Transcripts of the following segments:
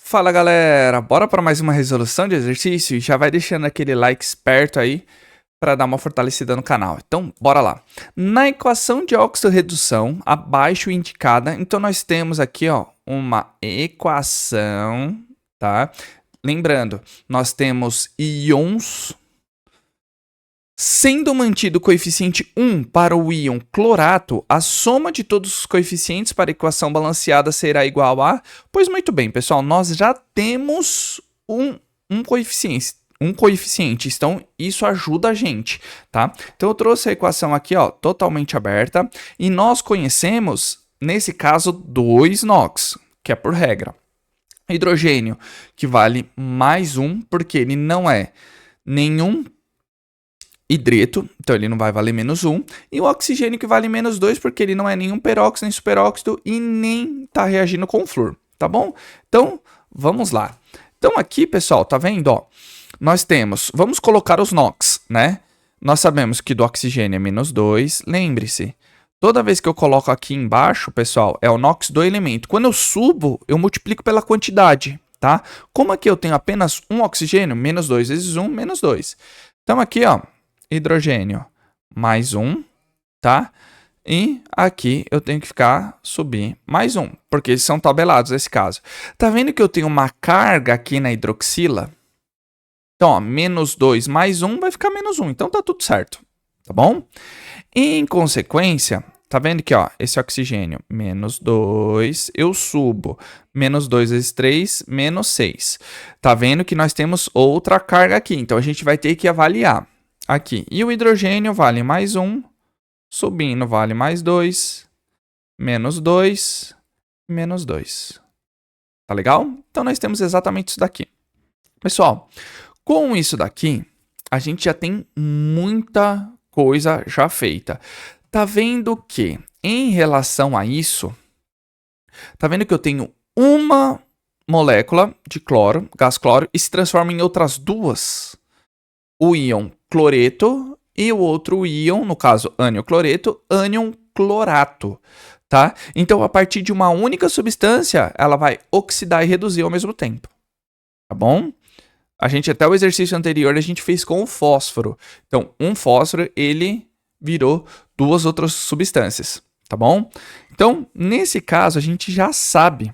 Fala galera, bora para mais uma resolução de exercício e já vai deixando aquele like esperto aí para dar uma fortalecida no canal. Então, bora lá. Na equação de óxido-redução, abaixo indicada, então nós temos aqui, ó, uma equação, tá? Lembrando, nós temos íons. Sendo mantido o coeficiente 1 para o íon clorato, a soma de todos os coeficientes para a equação balanceada será igual a... Pois muito bem, pessoal, nós já temos um coeficiente, então isso ajuda a gente, tá? Então eu trouxe a equação aqui, ó, totalmente aberta, e nós conhecemos, nesse caso, 2 NOx, que é por regra. Hidrogênio, que vale mais 1, porque ele não é nenhum hidreto, então ele não vai valer menos 1, e o oxigênio que vale menos 2, porque ele não é nenhum peróxido, nem superóxido e nem está reagindo com flúor, tá bom? Então, vamos lá. Então aqui, pessoal, tá vendo, ó? Nós temos, vamos colocar os NOx, né? Nós sabemos que do oxigênio é menos 2, lembre-se, toda vez que eu coloco aqui embaixo, pessoal, é o NOx do elemento. Quando eu subo, eu multiplico pela quantidade, tá? Como aqui eu tenho apenas um oxigênio, menos 2 vezes 1, menos 2. Então aqui, ó, hidrogênio mais 1, tá? E aqui eu tenho que subir mais 1, porque eles são tabelados nesse caso. Tá vendo que eu tenho uma carga aqui na hidroxila? Então, ó, menos 2 mais 1 vai ficar menos 1, então tá tudo certo, tá bom? E, em consequência, tá vendo que, ó, esse oxigênio, menos 2, eu subo, menos 2 vezes 3, menos 6. Tá vendo que nós temos outra carga aqui, então a gente vai ter que avaliar. Aqui. E o hidrogênio vale mais 1, subindo vale mais 2, menos 2, menos 2. Tá legal? Então, nós temos exatamente isso daqui. Pessoal, com isso daqui, a gente já tem muita coisa já feita. Tá vendo que, em relação a isso, tá vendo que eu tenho uma molécula de cloro, gás cloro, e se transforma em outras duas. O íon cloreto e o outro íon, no caso ânion cloreto, ânion clorato, tá? Então, a partir de uma única substância, ela vai oxidar e reduzir ao mesmo tempo, tá bom? A gente, até o exercício anterior, a gente fez com o fósforo. Então, um fósforo, ele virou duas outras substâncias, tá bom? Então, nesse caso, a gente já sabe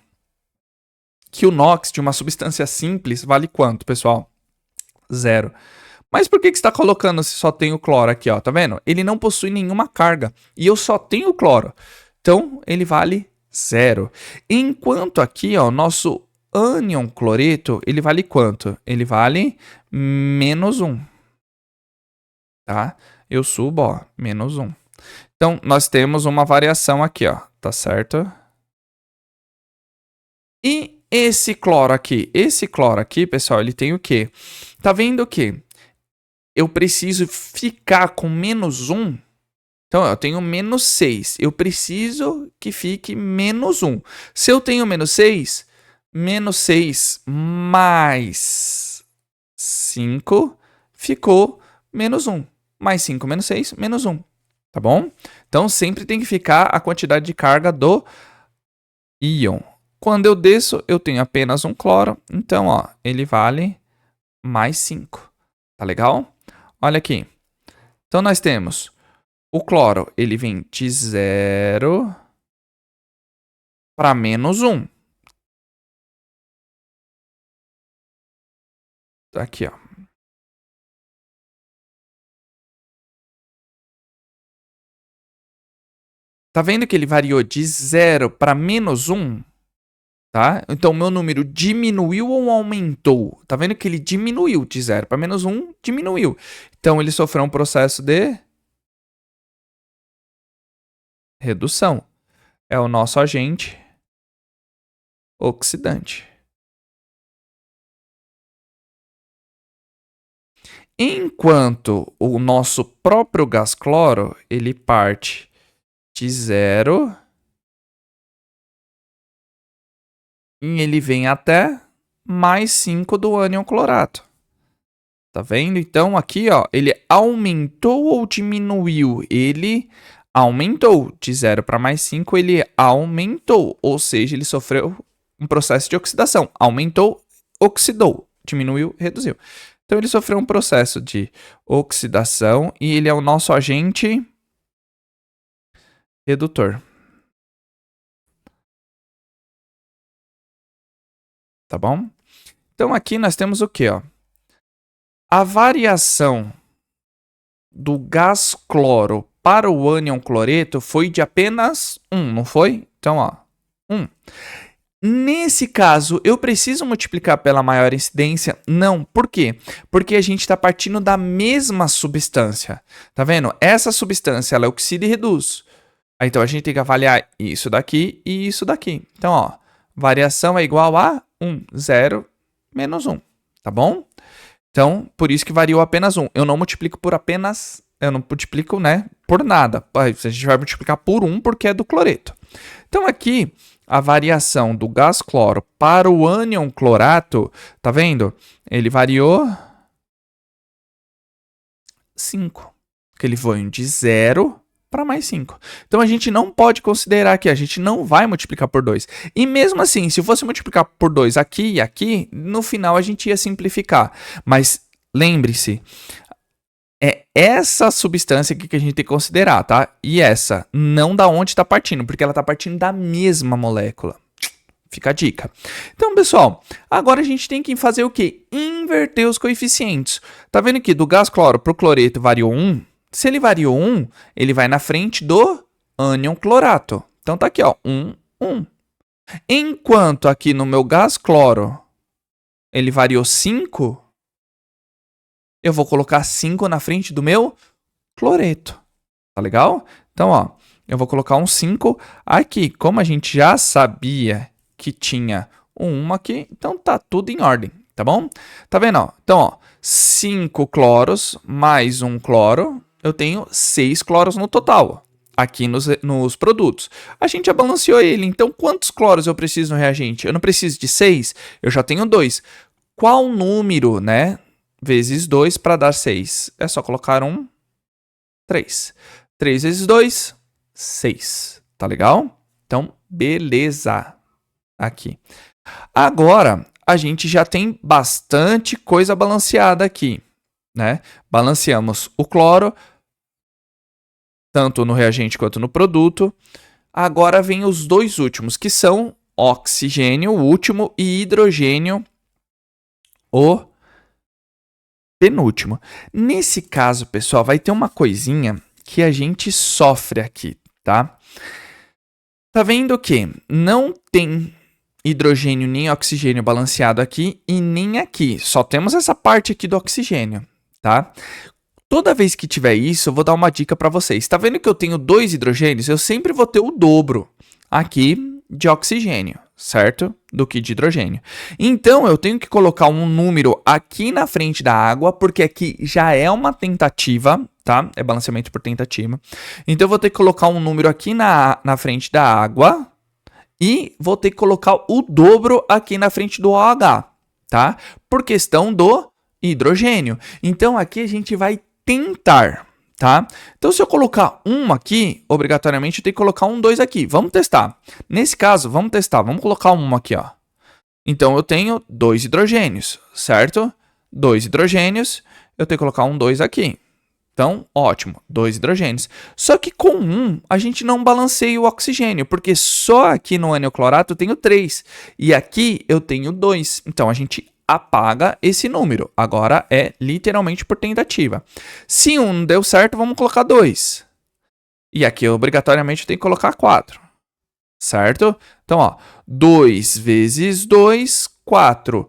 que o NOx de uma substância simples vale quanto, pessoal? 0. Mas por que você está colocando se só tem o cloro aqui, ó? Tá vendo? Ele não possui nenhuma carga. E eu só tenho o cloro. Então, ele vale 0. Enquanto aqui, ó, o nosso ânion cloreto, ele vale quanto? Ele vale menos 1. Tá? Eu subo, ó, menos 1. Então, nós temos uma variação aqui, ó. Tá certo? E esse cloro aqui, pessoal, ele tem o quê? Tá vendo o quê? Eu preciso ficar com menos 1. Então, eu tenho menos 6. Eu preciso que fique menos 1. Se eu tenho menos 6 mais 5 ficou menos 1. Mais 5 menos 6, menos 1. Tá bom? Então, sempre tem que ficar a quantidade de carga do íon. Quando eu desço, eu tenho apenas um cloro. Então, ó, ele vale mais 5. Tá legal? Olha aqui. Então, nós temos o cloro, ele vem de 0 para menos 1. Aqui, ó. Tá vendo que ele variou de 0 para menos 1? Tá? Então, o meu número diminuiu ou aumentou? Tá vendo que ele diminuiu de 0 para menos 1? Diminuiu. Então, ele sofreu um processo de redução. É o nosso agente oxidante. Enquanto o nosso próprio gás cloro, ele parte de 0 e ele vem até mais 5 do ânion clorato. Tá vendo? Então, aqui, ó, ele aumentou ou diminuiu? Ele aumentou. De 0 para mais 5, ele aumentou. Ou seja, ele sofreu um processo de oxidação. Aumentou, oxidou. Diminuiu, reduziu. Então ele sofreu um processo de oxidação e ele é o nosso agente redutor. Tá bom? Então aqui nós temos o quê, ó? A variação do gás cloro para o ânion cloreto foi de apenas 1, não foi? Então, ó, 1. Nesse caso, eu preciso multiplicar pela maior incidência? Não. Por quê? Porque a gente está partindo da mesma substância. Tá vendo? Essa substância, ela oxida e reduz. Então, a gente tem que avaliar isso daqui e isso daqui. Então, ó, variação é igual a 1, 0, menos 1. Tá bom? Então, por isso que variou apenas 1. Eu não multiplico por apenas... Eu não multiplico, né, por nada. A gente vai multiplicar por 1 porque é do cloreto. Então, aqui, a variação do gás cloro para o ânion clorato, tá vendo? Ele variou 5. Que ele foi de 0 para mais 5. Então, a gente não pode considerar aqui, a gente não vai multiplicar por 2. E mesmo assim, se fosse multiplicar por 2 aqui e aqui, no final a gente ia simplificar. Mas lembre-se, é essa substância aqui que a gente tem que considerar, tá? E essa, não da onde está partindo, porque ela está partindo da mesma molécula. Fica a dica. Então, pessoal, agora a gente tem que fazer o quê? Inverter os coeficientes. Tá vendo que do gás cloro para o cloreto variou 1? Se ele variou 1, ele vai na frente do ânion clorato. Então, tá aqui, ó, 1, 1. Enquanto aqui no meu gás cloro, ele variou 5, eu vou colocar 5 na frente do meu cloreto. Tá legal? Então, ó, eu vou colocar um 5 aqui. Como a gente já sabia que tinha um 1 aqui, então tá tudo em ordem, tá bom? Tá vendo, ó? Então, ó, 5 cloros mais 1 cloro, eu tenho 6 cloros no total, aqui nos produtos. A gente já balanceou ele, então quantos cloros eu preciso no reagente? Eu não preciso de 6, eu já tenho 2. Qual número, né? Vezes 2 para dar 6. É só colocar 3. 3 vezes 2, 6. Tá legal? Então, beleza. Aqui. Agora, a gente já tem bastante coisa balanceada aqui, né? Balanceamos o cloro, tanto no reagente quanto no produto. Agora vem os dois últimos, que são oxigênio, o último, e hidrogênio, o penúltimo. Nesse caso, pessoal, vai ter uma coisinha que a gente sofre aqui, tá? Tá vendo que não tem hidrogênio nem oxigênio balanceado aqui e nem aqui. Só temos essa parte aqui do oxigênio, tá? Toda vez que tiver isso, eu vou dar uma dica para vocês. Tá vendo que eu tenho 2 hidrogênios? Eu sempre vou ter o dobro aqui de oxigênio, certo? Do que de hidrogênio. Então, eu tenho que colocar um número aqui na frente da água, porque aqui já é uma tentativa, tá? É balanceamento por tentativa. Então, eu vou ter que colocar um número aqui na frente da água e vou ter que colocar o dobro aqui na frente do OH, tá? Por questão do hidrogênio. Então, aqui a gente vai tentar, tá? Então, se eu colocar 1 aqui, obrigatoriamente eu tenho que colocar um 2 aqui. Vamos testar. Nesse caso, vamos testar. Vamos colocar 1 aqui, ó. Então, eu tenho 2 hidrogênios, certo? 2 hidrogênios, eu tenho que colocar um 2 aqui. Então, ótimo, 2 hidrogênios. Só que com 1, a gente não balanceia o oxigênio, porque só aqui no ânion clorato eu tenho 3. E aqui eu tenho 2. Então, a gente apaga esse número. Agora é literalmente por tentativa. Se 1 não deu certo, vamos colocar 2. E aqui, obrigatoriamente, eu tenho que colocar 4. Certo? Então, ó, 2 vezes 2, 4.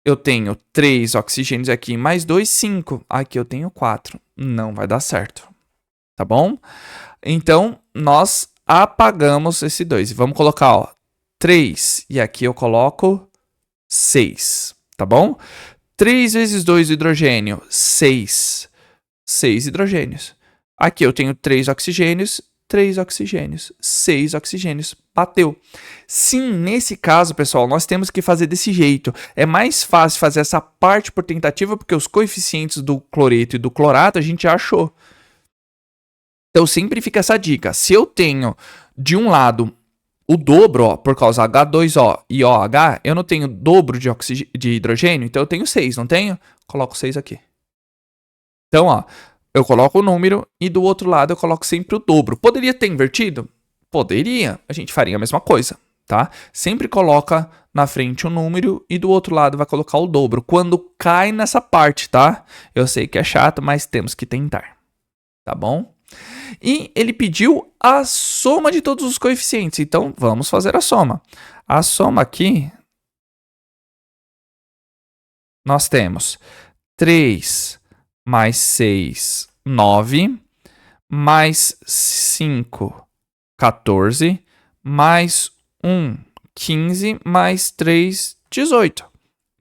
Eu tenho 3 oxigênios aqui, mais 2, 5. Aqui eu tenho 4. Não vai dar certo. Tá bom? Então, nós apagamos esse 2. E vamos colocar, ó, 3. E aqui eu coloco 6. Tá bom? 3 vezes 2 hidrogênio, 6. 6 hidrogênios. Aqui eu tenho 3 oxigênios, 3 oxigênios, 6 oxigênios. Bateu. Sim, nesse caso, pessoal, nós temos que fazer desse jeito. É mais fácil fazer essa parte por tentativa, porque os coeficientes do cloreto e do clorato a gente já achou. Então, sempre fica essa dica. Se eu tenho, de um lado, o dobro, ó, por causa H2O e OH, eu não tenho dobro de hidrogênio, então eu tenho 6, não tenho? Coloco 6 aqui. Então, ó, eu coloco o número e do outro lado eu coloco sempre o dobro. Poderia ter invertido? Poderia. A gente faria a mesma coisa, tá? Sempre coloca na frente o número e do outro lado vai colocar o dobro. Quando cai nessa parte, tá? Eu sei que é chato, mas temos que tentar. Tá bom? E ele pediu a soma de todos os coeficientes. Então, vamos fazer a soma. A soma aqui, nós temos 3 mais 6, 9, mais 5, 14, mais 1, 15, mais 3, 18.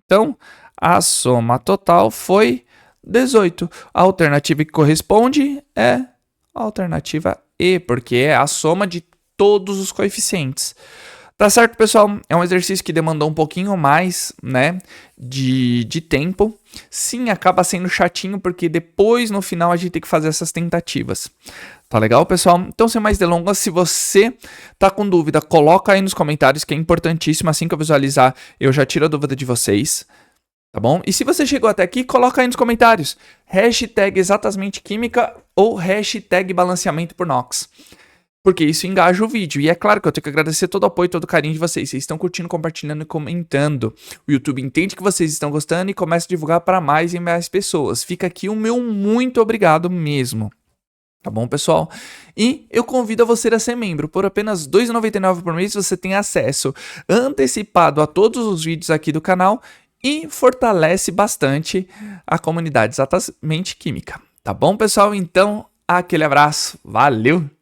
Então, a soma total foi 18. A alternativa que corresponde é a alternativa E, porque é a soma de todos os coeficientes. Tá certo, pessoal? É um exercício que demandou um pouquinho mais, né, de tempo. Sim, acaba sendo chatinho, porque depois, no final, a gente tem que fazer essas tentativas. Tá legal, pessoal? Então, sem mais delongas, se você tá com dúvida, coloca aí nos comentários, que é importantíssimo. Assim que eu visualizar, eu já tiro a dúvida de vocês. Tá bom? E se você chegou até aqui, coloca aí nos comentários. Hashtag exatamente química ou hashtag balanceamento por NOx. Porque isso engaja o vídeo. E é claro que eu tenho que agradecer todo o apoio e todo o carinho de vocês. Vocês estão curtindo, compartilhando e comentando. O YouTube entende que vocês estão gostando e começa a divulgar para mais e mais pessoas. Fica aqui o meu muito obrigado mesmo. Tá bom, pessoal? E eu convido a você a ser membro. Por apenas R$ 2,99 por mês você tem acesso antecipado a todos os vídeos aqui do canal e fortalece bastante a comunidade exatamente química. Tá bom, pessoal? Então, aquele abraço. Valeu!